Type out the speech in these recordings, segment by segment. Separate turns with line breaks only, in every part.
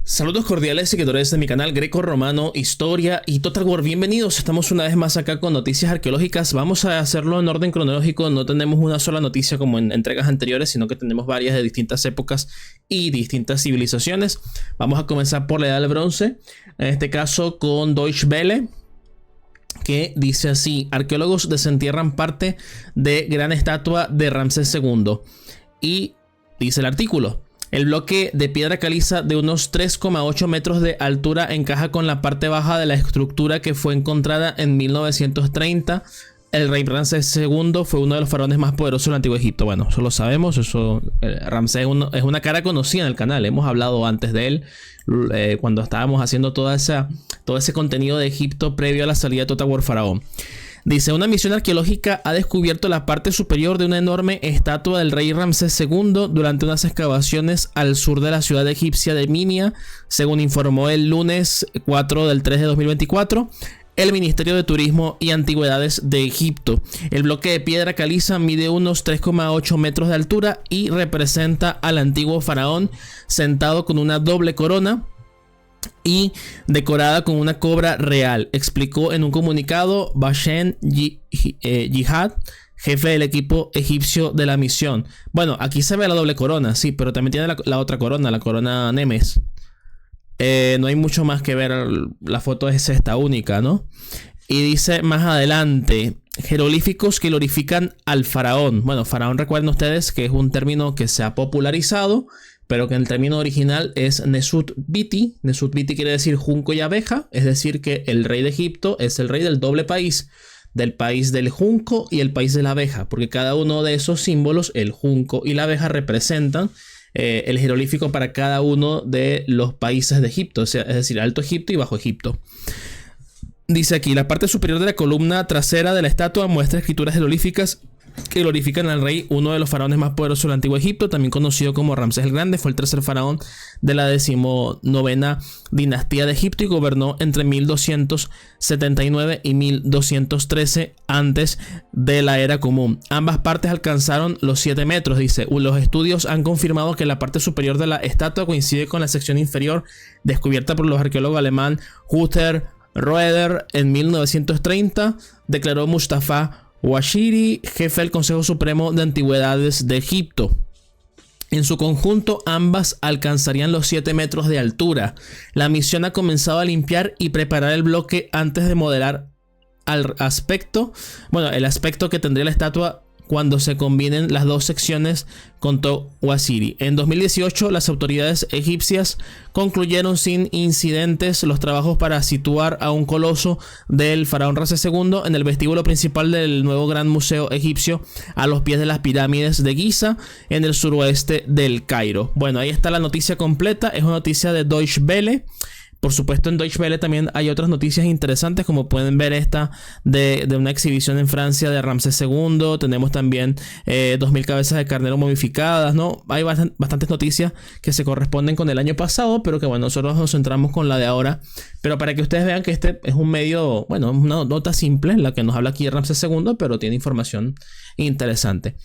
Saludos cordiales seguidores de mi canal Greco-Romano, Historia y Total War. Bienvenidos, estamos una vez más acá con noticias arqueológicas. Vamos a hacerlo en orden cronológico, no tenemos una sola noticia como en entregas anteriores, sino que tenemos varias de distintas épocas y distintas civilizaciones. Vamos a comenzar por la Edad del Bronce, en este caso con Deutsche Welle, que dice así: arqueólogos desentierran parte de gran estatua de Ramsés II. Y dice el artículo: el bloque de piedra caliza de unos 3,8 metros de altura encaja con la parte baja de la estructura que fue encontrada en 1930. El rey Ramsés II fue uno de los faraones más poderosos del Antiguo Egipto. Bueno, eso lo sabemos. Ramsés es una cara conocida en el canal. Hemos hablado antes de él cuando estábamos haciendo todo ese contenido de Egipto previo a la salida de Total War Faraón. Dice: una misión arqueológica ha descubierto la parte superior de una enorme estatua del rey Ramsés II durante unas excavaciones al sur de la ciudad egipcia de Minia, según informó el lunes 4 del 3 de 2024 el Ministerio de Turismo y Antigüedades de Egipto. El bloque de piedra caliza mide unos 3,8 metros de altura y representa al antiguo faraón sentado con una doble corona y decorada con una cobra real, explicó en un comunicado Bashem Jihad, jefe del equipo egipcio de la misión. Bueno, aquí se ve la doble corona, sí, pero también tiene la otra corona, la corona Nemes. No hay mucho más que ver, la foto es esta única, ¿no? Y dice más adelante: jeroglíficos que glorifican al faraón. Bueno, faraón, recuerden ustedes que es un término que se ha popularizado, pero que en el término original es Nesut Biti. Nesut Biti quiere decir junco y abeja, es decir que el rey de Egipto es el rey del doble país, del país del junco y el país de la abeja, porque cada uno de esos símbolos, el junco y la abeja, representan el jeroglífico para cada uno de los países de Egipto, es decir, Alto Egipto y Bajo Egipto. Dice aquí: la parte superior de la columna trasera de la estatua muestra escrituras jeroglíficas que glorifican al rey, uno de los faraones más poderosos del Antiguo Egipto, también conocido como Ramsés el Grande. Fue el tercer faraón de la 19ª dinastía de Egipto y gobernó entre 1279 y 1213 antes de la era común. Ambas partes alcanzaron los 7 metros, dice. Los estudios han confirmado que la parte superior de la estatua coincide con la sección inferior descubierta por los arqueólogos alemán Hutter Roeder en 1930, declaró Mustafa Washiri, jefe del Consejo Supremo de Antigüedades de Egipto. En su conjunto, ambas alcanzarían los 7 metros de altura. La misión ha comenzado a limpiar y preparar el bloque antes de modelar el aspecto que tendría la estatua cuando se combinen las dos secciones, contó Waziri. En 2018, las autoridades egipcias concluyeron sin incidentes los trabajos para situar a un coloso del faraón Ramsés II en el vestíbulo principal del nuevo Gran Museo Egipcio, a los pies de las pirámides de Giza, en el suroeste del Cairo. Bueno, ahí está la noticia completa. Es una noticia de Deutsche Welle. Por supuesto, en Deutsche Welle también hay otras noticias interesantes, como pueden ver esta de una exhibición en Francia de Ramsés II. Tenemos también 2000 cabezas de carnero momificadas, ¿no? Hay bastantes noticias que se corresponden con el año pasado, pero que bueno, nosotros nos centramos con la de ahora. Pero para que ustedes vean que este es un medio, bueno, una nota simple, la que nos habla aquí de Ramsés II, pero tiene información interesante.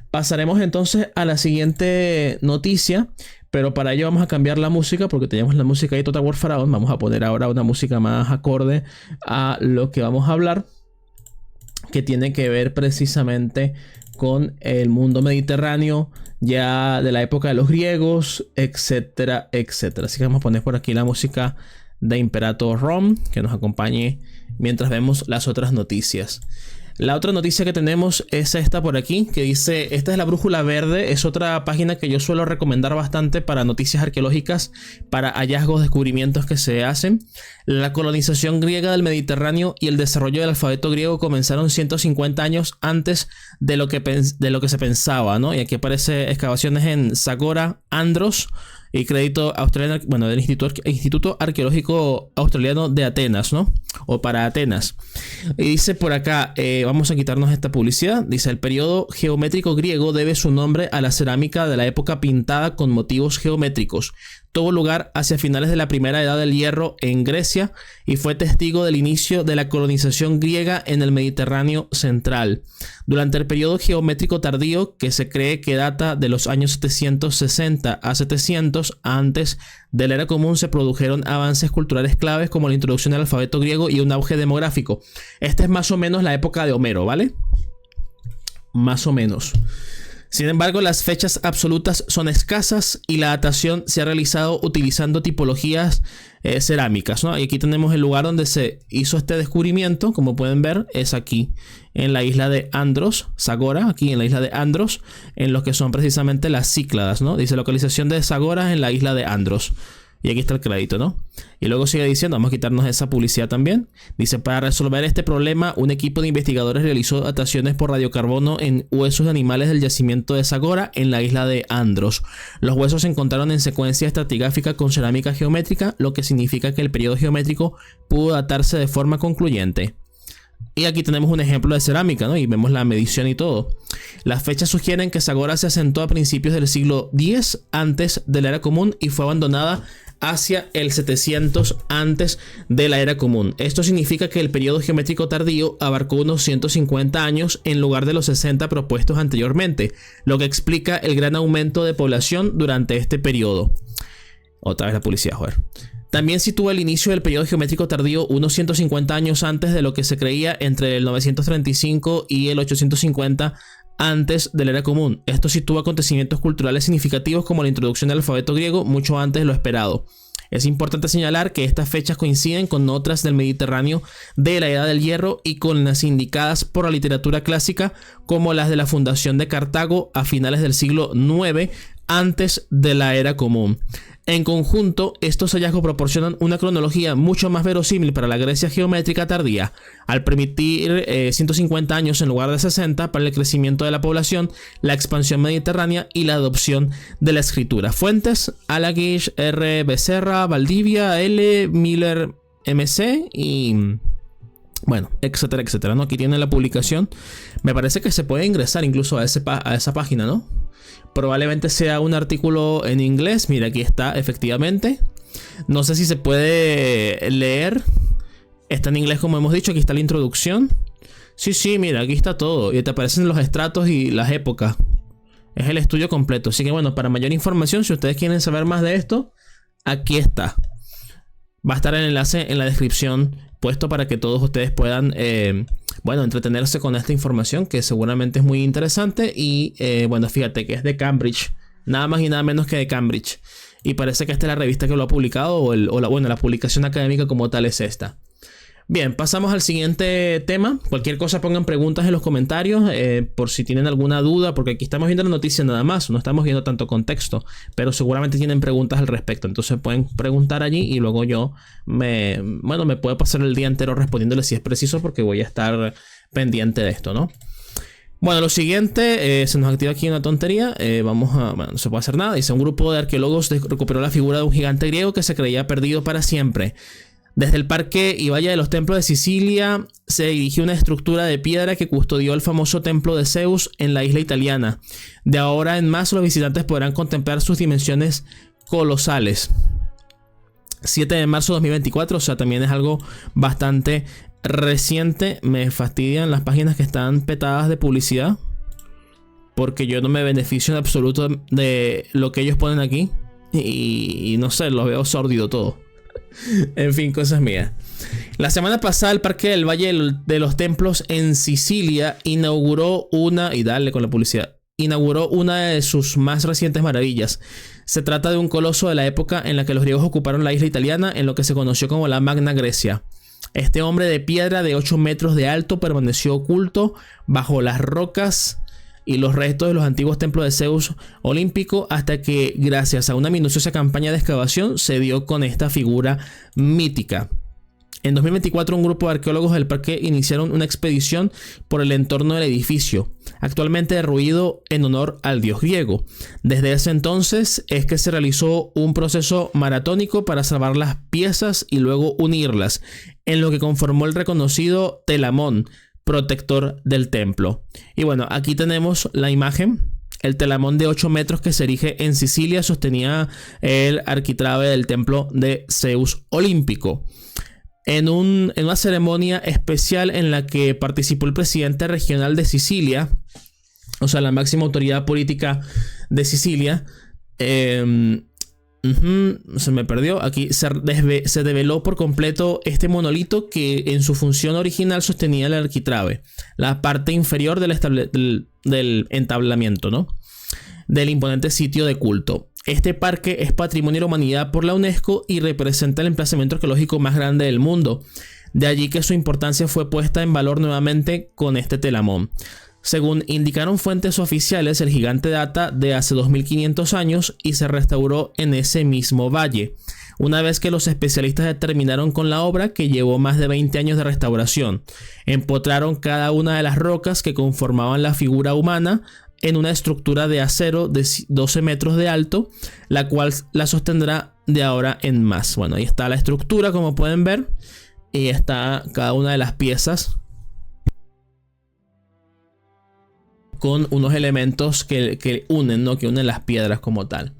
Pasaremos entonces a la siguiente noticia. Pero para ello vamos a cambiar la música, porque teníamos la música de Total War Faraón. Vamos a poner ahora una música más acorde a lo que vamos a hablar, que tiene que ver precisamente con el mundo mediterráneo, ya de la época de los griegos, etcétera, etcétera. Así que vamos a poner por aquí la música de Imperator Rom, que nos acompañe mientras vemos las otras noticias. La otra noticia que tenemos es esta por aquí, que dice: esta es la Brújula Verde. Es otra página que yo suelo recomendar bastante para noticias arqueológicas, para hallazgos, descubrimientos que se hacen. La colonización griega del Mediterráneo y el desarrollo del alfabeto griego comenzaron 150 años antes de lo que se pensaba, ¿no? Y aquí aparece excavaciones en Zagora, Andros, y crédito australiano, bueno, del Instituto Arqueológico Australiano de Atenas, ¿no? o para Atenas. Y dice por acá, vamos a quitarnos esta publicidad. Dice: el periodo geométrico griego debe su nombre a la cerámica de la época pintada con motivos geométricos. Tuvo lugar hacia finales de la primera edad del hierro en Grecia y fue testigo del inicio de la colonización griega en el Mediterráneo central. Durante el periodo geométrico tardío, que se cree que data de los años 760 a 700 antes de la era común, se produjeron avances culturales claves como la introducción del alfabeto griego y un auge demográfico. Esta es más o menos la época de Homero, ¿vale? Más o menos. Sin embargo, las fechas absolutas son escasas y la datación se ha realizado utilizando tipologías cerámicas, ¿no? Y aquí tenemos el lugar donde se hizo este descubrimiento. Como pueden ver, es aquí en la isla de Andros, Zagora, aquí en la isla de Andros, en lo que son precisamente las Cícladas, ¿no? Dice: localización de Zagora en la isla de Andros. Y aquí está el crédito, ¿no? Y luego sigue diciendo, vamos a quitarnos esa publicidad también. Dice: para resolver este problema, un equipo de investigadores realizó dataciones por radiocarbono en huesos de animales del yacimiento de Zagora en la isla de Andros. Los huesos se encontraron en secuencia estratigráfica con cerámica geométrica, lo que significa que el periodo geométrico pudo datarse de forma concluyente. Y aquí tenemos un ejemplo de cerámica, ¿no? Y vemos la medición y todo. Las fechas sugieren que Zagora se asentó a principios del siglo X antes de la era común y fue abandonada hacia el 700 antes de la era común. Esto significa que el periodo geométrico tardío abarcó unos 150 años en lugar de los 60 propuestos anteriormente, lo que explica el gran aumento de población durante este periodo. Otra vez la publicidad, joder. También sitúa el inicio del periodo geométrico tardío unos 150 años antes de lo que se creía entre el 935 y el 850 antes de la era común. Esto sitúa acontecimientos culturales significativos como la introducción del alfabeto griego mucho antes de lo esperado. Es importante señalar que estas fechas coinciden con otras del Mediterráneo de la Edad del Hierro y con las indicadas por la literatura clásica como las de la fundación de Cartago a finales del siglo IX antes de la era común. En conjunto, estos hallazgos proporcionan una cronología mucho más verosímil para la Grecia geométrica tardía, al permitir 150 años en lugar de 60 para el crecimiento de la población, la expansión mediterránea y la adopción de la escritura. Fuentes: Alagish, R. Becerra, Valdivia, L. Miller, MC y... bueno, etcétera, etcétera, ¿no? Aquí tienen la publicación. Me parece que se puede ingresar incluso a esa página, ¿no? Probablemente sea un artículo en inglés. Mira, aquí está, efectivamente. No sé si se puede leer. Está en inglés, como hemos dicho. Aquí está la introducción. Sí, mira, aquí está todo. Y te aparecen los estratos y las épocas. Es el estudio completo. Así que bueno, para mayor información, si ustedes quieren saber más de esto, aquí está. Va a estar el enlace en la descripción puesto para que todos ustedes puedan, bueno, entretenerse con esta información que seguramente es muy interesante. Y bueno, fíjate que es de Cambridge, nada más y nada menos que de Cambridge. Y parece que esta es la revista que lo ha publicado o la publicación académica como tal es esta. Bien, pasamos al siguiente tema. Cualquier cosa pongan preguntas en los comentarios por si tienen alguna duda, porque aquí estamos viendo la noticia nada más, no estamos viendo tanto contexto, pero seguramente tienen preguntas al respecto, entonces pueden preguntar allí y luego yo me puedo pasar el día entero respondiéndoles si es preciso, porque voy a estar pendiente de esto, ¿no? Bueno, lo siguiente, se nos activa aquí una tontería, bueno, no se puede hacer nada. Dice: un grupo de arqueólogos recuperó la figura de un gigante griego que se creía perdido para siempre. Desde el Parque y Valle de los Templos de Sicilia se erigió una estructura de piedra que custodió el famoso templo de Zeus en la isla italiana. De ahora en más, los visitantes podrán contemplar sus dimensiones colosales. 7 de marzo de 2024, o sea, también es algo bastante reciente. Me fastidian las páginas que están petadas de publicidad, porque yo no me beneficio en absoluto de lo que ellos ponen aquí. Y no sé, lo veo sórdido todo. En fin, cosas mías. La semana pasada el Parque del Valle de los Templos en Sicilia inauguró una de sus más recientes maravillas. Se trata de un coloso de la época en la que los griegos ocuparon la isla italiana en lo que se conoció como la Magna Grecia. Este hombre de piedra de 8 metros de alto permaneció oculto bajo las rocas y los restos de los antiguos templos de Zeus olímpico hasta que, gracias a una minuciosa campaña de excavación, se dio con esta figura mítica. En 2024, un grupo de arqueólogos del parque iniciaron una expedición por el entorno del edificio, actualmente derruido en honor al dios griego. Desde ese entonces es que se realizó un proceso maratónico para salvar las piezas y luego unirlas. en lo que conformó el reconocido telamón, protector del templo. Y bueno, aquí tenemos la imagen. El telamón de 8 metros que se erige en Sicilia sostenía el arquitrabe del templo de Zeus olímpico. En una ceremonia especial en la que participó el presidente regional de Sicilia, o sea, la máxima autoridad política de Sicilia, se me perdió. Aquí se develó por completo este monolito que en su función original sostenía el arquitrabe, la parte inferior del entablamiento, ¿no? Del imponente sitio de culto. Este parque es Patrimonio de la Humanidad por la UNESCO y representa el emplazamiento arqueológico más grande del mundo. De allí que su importancia fue puesta en valor nuevamente con este telamón. Según indicaron fuentes oficiales, el gigante data de hace 2500 años y se restauró en ese mismo valle, una vez que los especialistas determinaron con la obra que llevó más de 20 años de restauración. Empotraron cada una de las rocas que conformaban la figura humana en una estructura de acero de 12 metros de alto, la cual la sostendrá de ahora en más. Bueno, ahí está la estructura, como pueden ver, y está cada una de las piezas con unos elementos que unen, ¿no? Que unen las piedras como tal.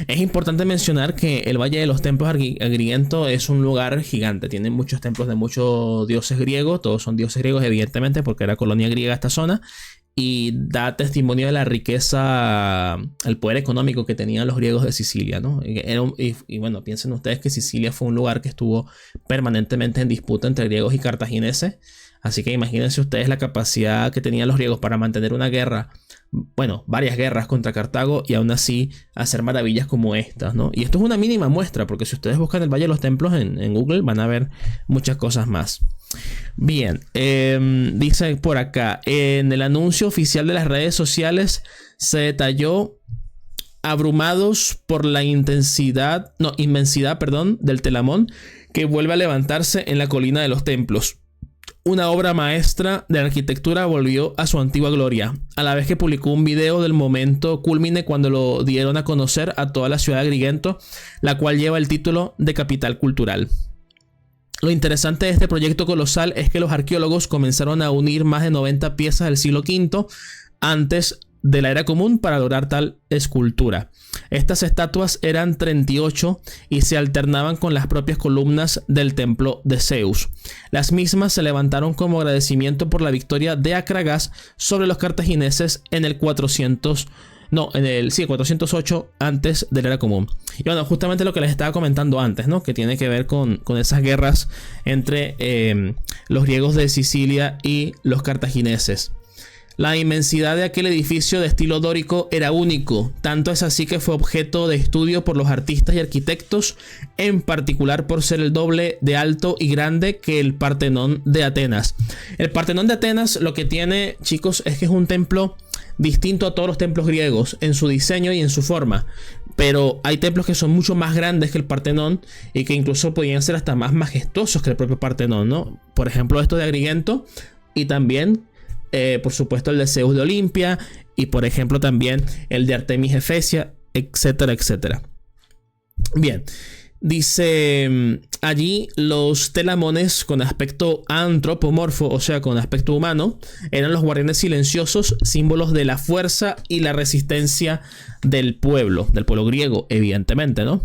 Es importante mencionar que el Valle de los Templos Agrigento es un lugar gigante. Tiene muchos templos de muchos dioses griegos. Todos son dioses griegos, evidentemente, porque era colonia griega esta zona. Y da testimonio de la riqueza, el poder económico que tenían los griegos de Sicilia, ¿no? Y bueno, piensen ustedes que Sicilia fue un lugar que estuvo permanentemente en disputa entre griegos y cartagineses. Así que imagínense ustedes la capacidad que tenían los griegos para mantener una guerra, bueno, varias guerras contra Cartago y aún así hacer maravillas como estas, ¿no? Y esto es una mínima muestra, porque si ustedes buscan el Valle de los Templos en Google van a ver muchas cosas más. Bien, dice por acá, en el anuncio oficial de las redes sociales se detalló: abrumados por la inmensidad del telamón que vuelve a levantarse en la colina de los templos. Una obra maestra de arquitectura volvió a su antigua gloria, a la vez que publicó un video del momento cúlmine cuando lo dieron a conocer a toda la ciudad de Agrigento, la cual lleva el título de capital cultural. Lo interesante de este proyecto colosal es que los arqueólogos comenzaron a unir más de 90 piezas del siglo V antes de la era común para lograr tal escultura. Estas estatuas eran 38 y se alternaban con las propias columnas del templo de Zeus. Las mismas se levantaron como agradecimiento por la victoria de Acragas sobre los cartagineses en el 408 antes de la era común. Y bueno, justamente lo que les estaba comentando antes, ¿no? Que tiene que ver con esas guerras entre los griegos de Sicilia y los cartagineses. La inmensidad de aquel edificio de estilo dórico era único, tanto es así que fue objeto de estudio por los artistas y arquitectos, en particular por ser el doble de alto y grande que el Partenón de Atenas. El Partenón de Atenas lo que tiene, chicos, es que es un templo distinto a todos los templos griegos en su diseño y en su forma. Pero hay templos que son mucho más grandes que el Partenón y que incluso podían ser hasta más majestuosos que el propio Partenón, ¿no? Por ejemplo, esto de Agrigento y también, por supuesto, el de Zeus de Olimpia y, por ejemplo, también el de Artemis Efesia, etcétera, etcétera. Bien. Dice, allí los telamones con aspecto antropomorfo, o sea, con aspecto humano, eran los guardianes silenciosos, símbolos de la fuerza y la resistencia del pueblo griego, evidentemente, ¿no?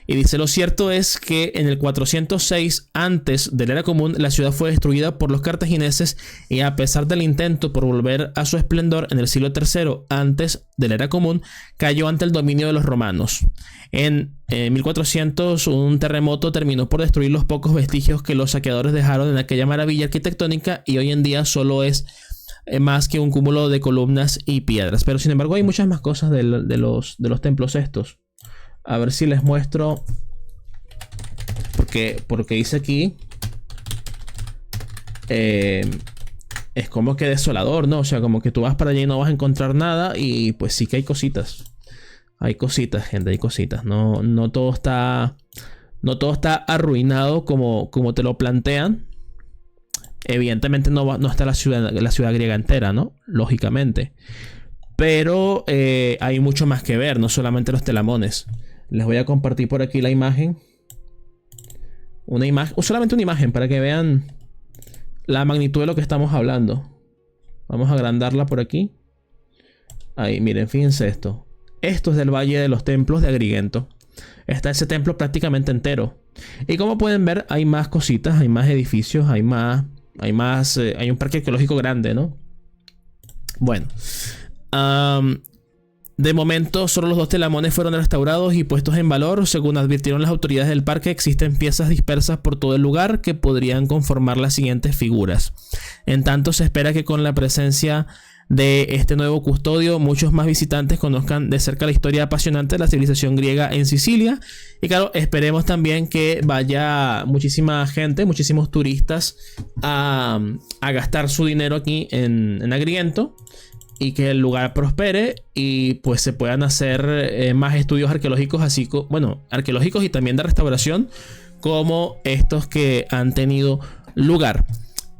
Y dice, lo cierto es que en el 406 antes de la era común, la ciudad fue destruida por los cartagineses y a pesar del intento por volver a su esplendor en el siglo III antes de la era común, cayó ante el dominio de los romanos. En 1400 un terremoto terminó por destruir los pocos vestigios que los saqueadores dejaron en aquella maravilla arquitectónica y hoy en día solo es más que un cúmulo de columnas y piedras. Pero sin embargo hay muchas más cosas de los templos estos. A ver si les muestro. Porque dice aquí. Es como que desolador, ¿no? O sea, como que tú vas para allá y no vas a encontrar nada. Y pues sí que hay cositas. Hay cositas, gente, hay cositas. No todo está. No todo está arruinado como te lo plantean. Evidentemente no está la ciudad griega entera, ¿no? Lógicamente. Pero hay mucho más que ver, no solamente los telamones. Les voy a compartir por aquí la imagen una imagen, o solamente una imagen para que vean la magnitud de lo que estamos hablando. Vamos a agrandarla por aquí. Ahí, miren, fíjense esto. Esto es del Valle de los Templos de Agrigento. Está ese templo prácticamente entero. Y como pueden ver, hay más cositas, hay más edificios, hay un parque arqueológico grande, ¿no? Bueno. De momento, solo los 2 telamones fueron restaurados y puestos en valor. Según advirtieron las autoridades del parque, existen piezas dispersas por todo el lugar que podrían conformar las siguientes figuras. En tanto, se espera que con la presencia de este nuevo custodio, muchos más visitantes conozcan de cerca la historia apasionante de la civilización griega en Sicilia. Y claro, esperemos también que vaya muchísima gente, muchísimos turistas a gastar su dinero aquí en Agrigento. Y que el lugar prospere y pues se puedan hacer más estudios arqueológicos, arqueológicos y también de restauración, como estos que han tenido lugar.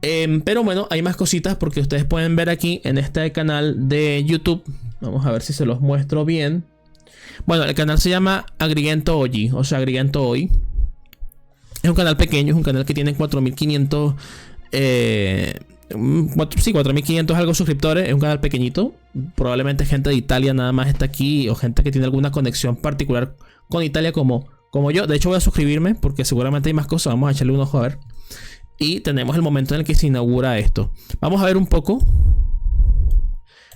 Pero bueno, hay más cositas porque ustedes pueden ver aquí en este canal de YouTube. Vamos a ver si se los muestro bien. Bueno, el canal se llama Agrigento Hoy, o sea, Agrigento Hoy. Es un canal pequeño, es un canal que tiene 4500... 4500 algo suscriptores. Es un canal pequeñito. Probablemente gente de Italia nada más está aquí, o gente que tiene alguna conexión particular con Italia como yo. De hecho voy a suscribirme porque seguramente hay más cosas. Vamos a echarle un ojo a ver. Y tenemos el momento en el que se inaugura esto. Vamos a ver un poco.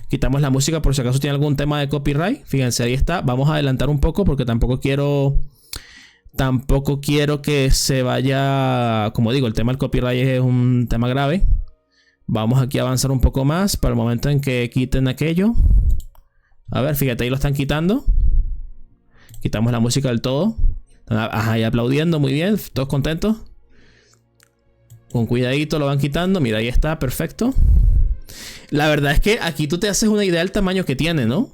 Quitamos la música por si acaso tiene algún tema de copyright. Fíjense, ahí está. Vamos a adelantar un poco porque tampoco quiero que se vaya. Como digo, el tema del copyright es un tema grave. Vamos aquí a avanzar un poco más para el momento en que quiten aquello. A ver, fíjate, ahí lo están quitando. Quitamos la música del todo. Ajá, y aplaudiendo, muy bien, todos contentos. Con cuidadito lo van quitando. Mira, ahí está, perfecto. La verdad es que aquí tú te haces una idea del tamaño que tiene, ¿no?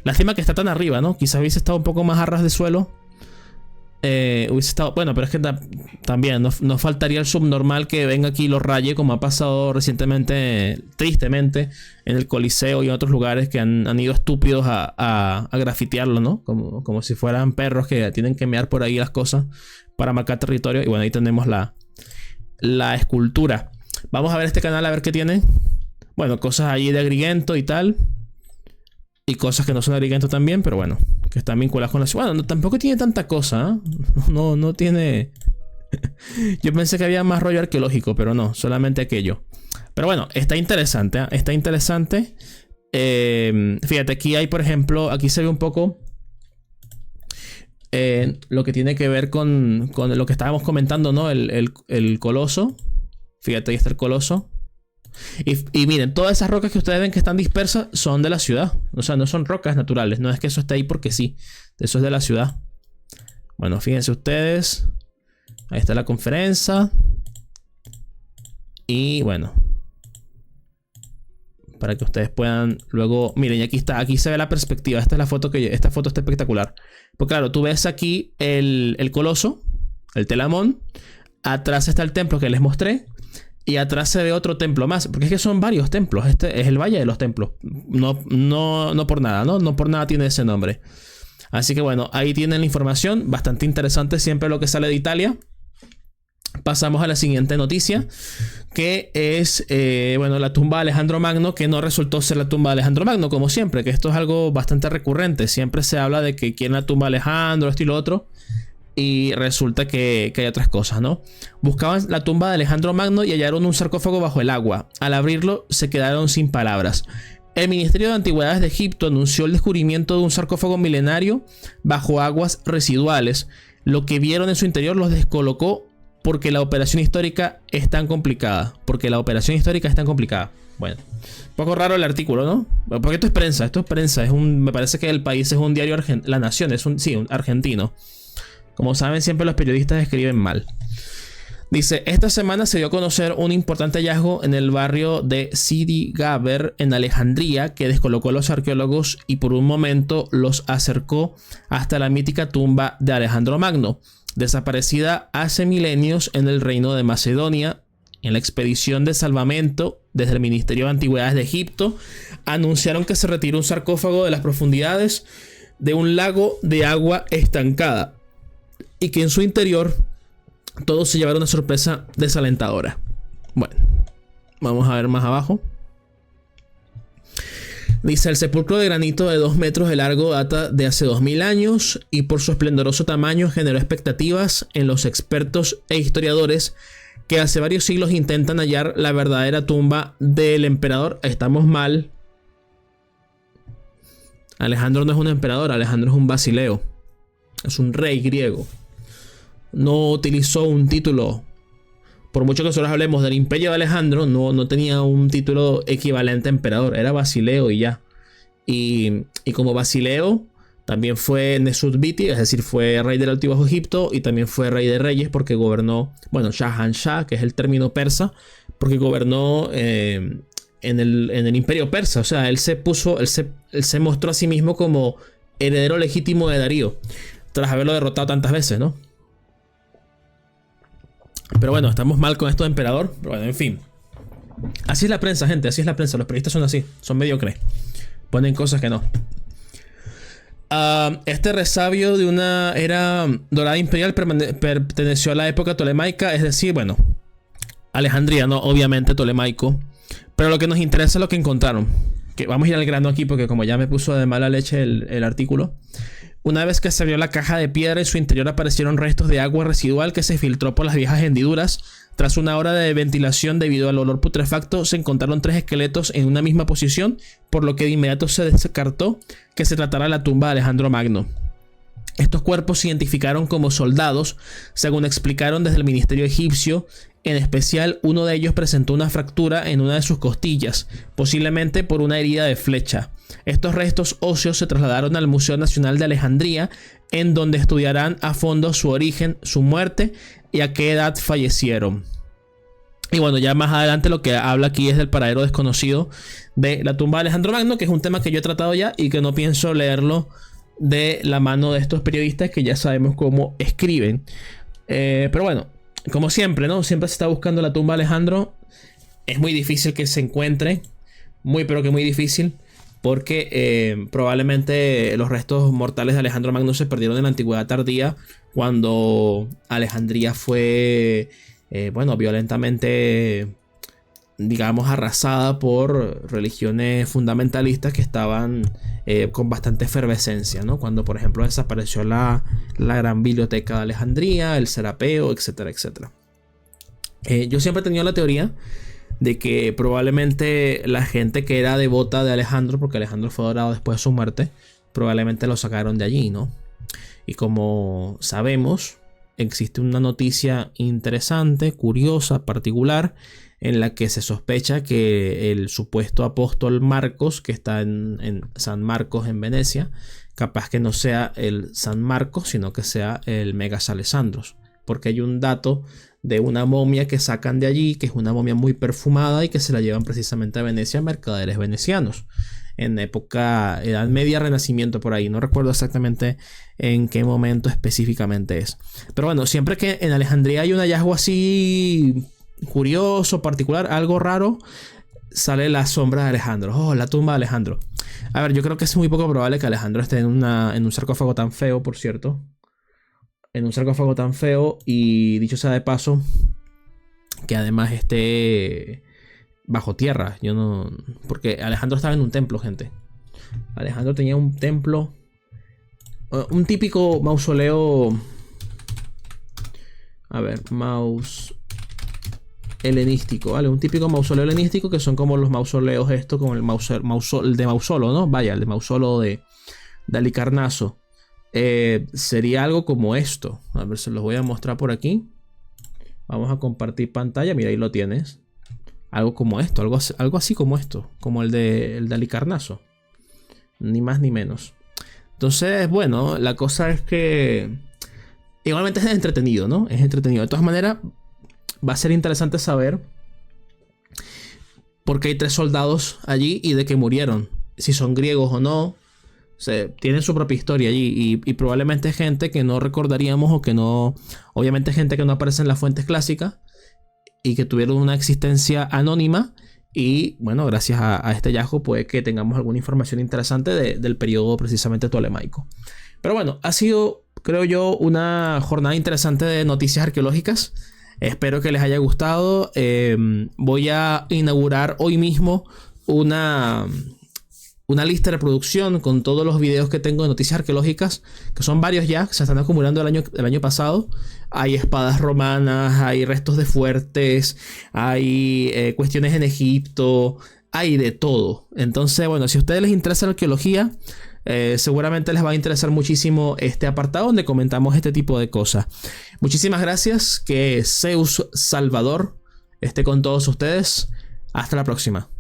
Lástima que está tan arriba, ¿no? Quizás hubiese estado un poco más a ras de suelo. Hubiese estado... Bueno, pero es que también nos faltaría el subnormal que venga aquí y lo raye, como ha pasado recientemente, tristemente, en el Coliseo y en otros lugares que han ido estúpidos a grafitearlo, ¿no? Como si fueran perros que tienen que mear por ahí las cosas para marcar territorio. Y bueno, ahí tenemos la escultura. Vamos a ver este canal a ver qué tiene. Bueno, cosas allí de Agrigento y tal. Y cosas que no son de Agrigento también, pero bueno, que están vinculadas con la ciudad. Bueno, tampoco tiene tanta cosa, ¿eh? No tiene... Yo pensé que había más rollo arqueológico, pero no, solamente aquello. Pero bueno, está interesante, ¿eh? Está interesante. Fíjate, aquí hay, por ejemplo, aquí se ve un poco lo que tiene que ver con lo que estábamos comentando, ¿no? El coloso. Fíjate, ahí está el coloso. Y miren, todas esas rocas que ustedes ven que están dispersas son de la ciudad. O sea, no son rocas naturales. No es que eso esté ahí porque sí. Eso es de la ciudad. Bueno, fíjense ustedes. Ahí está la conferencia. Y bueno, para que ustedes puedan luego... Miren, y aquí está. Aquí se ve la perspectiva. Esta es la foto que... Esta foto está espectacular. Pues claro, tú ves aquí el coloso, el telamón. Atrás está el templo que les mostré. Y atrás se ve otro templo más. Porque es que son varios templos. Este es el Valle de los Templos. No por nada, ¿no? No por nada tiene ese nombre. Así que bueno, ahí tienen la información. Bastante interesante siempre lo que sale de Italia. Pasamos a la siguiente noticia. Que es, bueno, la tumba de Alejandro Magno. Que no resultó ser la tumba de Alejandro Magno, como siempre. Que esto es algo bastante recurrente. Siempre se habla de que quién la tumba de Alejandro, esto y lo otro. Y resulta que hay otras cosas, ¿no? Buscaban la tumba de Alejandro Magno y hallaron un sarcófago bajo el agua. Al abrirlo se quedaron sin palabras. El Ministerio de Antigüedades de Egipto anunció el descubrimiento de un sarcófago milenario bajo aguas residuales. Lo que vieron en su interior los descolocó porque la operación histórica es tan complicada. Bueno, un poco raro el artículo, ¿no? Porque esto es prensa. Me parece que El País es un diario La Nación, un argentino. Como saben, siempre los periodistas escriben mal. Dice, esta semana se dio a conocer un importante hallazgo en el barrio de Sidi Gaber en Alejandría que descolocó a los arqueólogos y por un momento los acercó hasta la mítica tumba de Alejandro Magno, desaparecida hace milenios en el reino de Macedonia. En la expedición de salvamento desde el Ministerio de Antigüedades de Egipto anunciaron que se retiró un sarcófago de las profundidades de un lago de agua estancada y que en su interior todos se llevaron una sorpresa desalentadora. Bueno, vamos a ver más abajo. Dice: el sepulcro de granito de 2 metros de largo data de hace 2000 años y por su esplendoroso tamaño generó expectativas en los expertos e historiadores que hace varios siglos intentan hallar la verdadera tumba del emperador. Estamos mal. Alejandro no es un emperador, Alejandro es un basileo. Es un rey griego. No utilizó un título. Por mucho que nosotros hablemos del imperio de Alejandro, no tenía un título equivalente a emperador. Era basileo y ya. Y como basileo, también fue Nesut-Biti, es decir, fue rey del antiguo Egipto y también fue rey de reyes porque gobernó, bueno, Shahanshah, que es el término persa, porque gobernó en el imperio persa. O sea, él se mostró a sí mismo como heredero legítimo de Darío, tras haberlo derrotado tantas veces, ¿no? Pero bueno, estamos mal con esto de emperador. Pero bueno, en fin. Así es la prensa, gente. Así es la prensa. Los periodistas son así. Son mediocres. Ponen cosas que no. Este resabio de una era dorada imperial perteneció a la época tolemaica. Es decir, bueno, Alejandría, no, obviamente tolemaico. Pero lo que nos interesa es lo que encontraron. Que vamos a ir al grano aquí porque como ya me puso de mala leche el artículo. Una vez que se abrió la caja de piedra, en su interior aparecieron restos de agua residual que se filtró por las viejas hendiduras. Tras una hora de ventilación debido al olor putrefacto, se encontraron 3 esqueletos en una misma posición, por lo que de inmediato se descartó que se tratara de la tumba de Alejandro Magno. Estos cuerpos se identificaron como soldados, según explicaron desde el ministerio egipcio. En especial, uno de ellos presentó una fractura en una de sus costillas, posiblemente por una herida de flecha. Estos restos óseos se trasladaron al Museo Nacional de Alejandría, en donde estudiarán a fondo su origen, su muerte y a qué edad fallecieron. Y bueno, ya más adelante lo que habla aquí es del paradero desconocido de la tumba de Alejandro Magno, que es un tema que yo he tratado ya y que no pienso leerlo de la mano de estos periodistas que ya sabemos cómo escriben. Pero bueno, como siempre, ¿no? Siempre se está buscando la tumba de Alejandro. Es muy difícil que se encuentre. Muy, pero que muy difícil. Porque probablemente los restos mortales de Alejandro Magno se perdieron en la antigüedad tardía. Cuando Alejandría fue, bueno, violentamente, digamos, arrasada por religiones fundamentalistas que estaban con bastante efervescencia, ¿no? Cuando, por ejemplo, desapareció la gran biblioteca de Alejandría, el Serapeo, etcétera, etcétera. Yo siempre he tenido la teoría de que probablemente la gente que era devota de Alejandro, porque Alejandro fue adorado después de su muerte, probablemente lo sacaron de allí, ¿no? Y como sabemos, existe una noticia interesante, curiosa, particular, en la que se sospecha que el supuesto apóstol Marcos, que está en San Marcos en Venecia, capaz que no sea el San Marcos, sino que sea el Megas Alessandros, porque hay un dato de una momia que sacan de allí, que es una momia muy perfumada y que se la llevan precisamente a Venecia mercaderes venecianos en época Edad Media, Renacimiento, por ahí. No recuerdo exactamente en qué momento específicamente es. Pero bueno, siempre que en Alejandría hay un hallazgo así curioso, particular, algo raro, sale la sombra de Alejandro. Oh, la tumba de Alejandro. A ver, yo creo que es muy poco probable que Alejandro esté en un sarcófago tan feo, por cierto. En un sarcófago tan feo, y dicho sea de paso, que además esté bajo tierra. Yo no. Porque Alejandro estaba en un templo, gente. Alejandro tenía un templo. Un típico mausoleo. A ver, helenístico, ¿vale? Un típico mausoleo helenístico, que son como los mausoleos estos, como el de Mausolo, ¿no? Vaya, el de Mausolo de Halicarnaso. Sería algo como esto. A ver, se los voy a mostrar por aquí. Vamos a compartir pantalla. Mira, ahí lo tienes. Algo como esto, algo así como esto. Como el de Halicarnaso. Ni más ni menos. Entonces, bueno, la cosa es que igualmente es entretenido, ¿no? Es entretenido. De todas maneras, va a ser interesante saber por qué hay 3 soldados allí y de qué murieron. Si son griegos o no. Tienen su propia historia allí y probablemente gente que no recordaríamos o que no... Obviamente gente que no aparece en las fuentes clásicas y que tuvieron una existencia anónima y bueno, gracias a este hallazgo puede que tengamos alguna información interesante del periodo precisamente tolemaico. Pero bueno, ha sido creo yo, una jornada interesante de noticias arqueológicas. Espero que les haya gustado. Voy a inaugurar hoy mismo una lista de reproducción con todos los videos que tengo de noticias arqueológicas, que son varios ya, que se están acumulando el año pasado. Hay espadas romanas, hay restos de fuertes, hay cuestiones en Egipto, hay de todo. Entonces, bueno, si a ustedes les interesa la arqueología, seguramente les va a interesar muchísimo este apartado donde comentamos este tipo de cosas. Muchísimas gracias. Que Zeus Salvador esté con todos ustedes. Hasta la próxima.